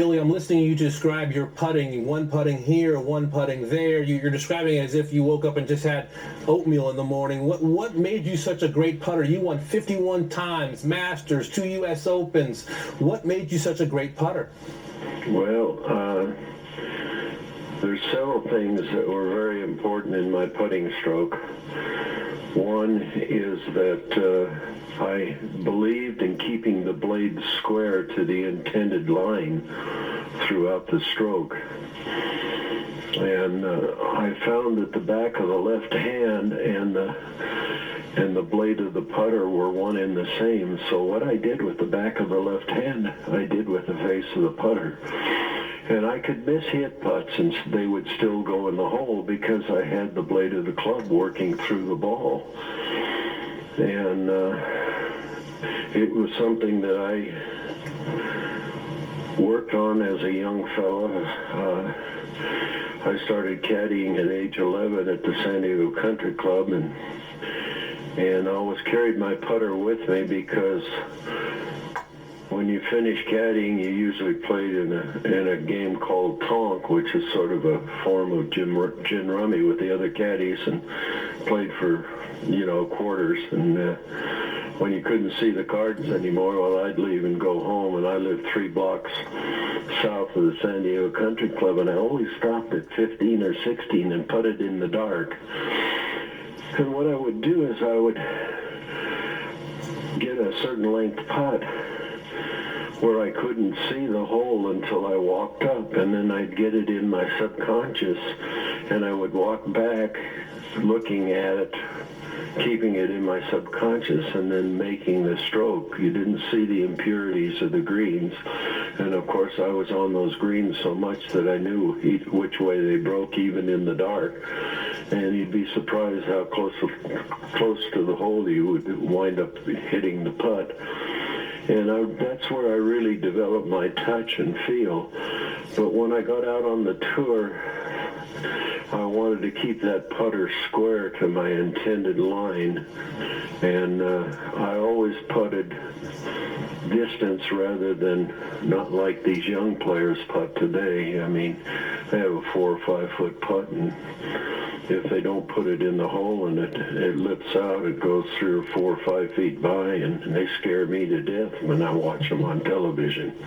Billy, I'm listening to you describe your putting, one putting here, one putting there. You're describing it as if you woke up and just had oatmeal in the morning. What made you such a great putter? You won 51 times, Masters, 2 U.S. Opens. What made you such a great putter? Well, there's several things that were very important in my putting stroke. One is that I believed in keeping the blade square to the intended line throughout the stroke. And I found that the back of the left hand and the blade of the putter were one and the same. So what I did with the back of the left hand, I did with the face of the putter. And I could miss hit putts and they would still go in the hole because I had the blade of the club working through the ball. And it was something that I worked on as a young fella. I started caddying at age 11 at the San Diego Country Club, and I always carried my putter with me because when you finish caddying, you usually played in a game called Tonk, which is sort of a form of gin rummy with the other caddies, and played for, quarters. And when you couldn't see the cards anymore, well, I'd leave and go home, and I lived 3 blocks south of the San Diego Country Club, and I always stopped at 15 or 16 and putted in the dark. And what I would do is I would get a certain length putt where I couldn't see the hole until I walked up, and then I'd get it in my subconscious, and I would walk back looking at it, keeping it in my subconscious, and then making the stroke. You didn't see the impurities of the greens, and of course I was on those greens so much that I knew which way they broke even in the dark, and you'd be surprised how close to the hole you would wind up hitting the putt. And that's where I really developed my touch and feel. But when I got out on the tour, I wanted to keep that putter square to my intended line. And I always putted distance rather than not like these young players putt today. I mean, they have a 4 or 5 foot putt, and if they don't put it in the hole and it lips out, it goes 3 or 4 or 5 feet by, and they scare me to death when I watch them on television.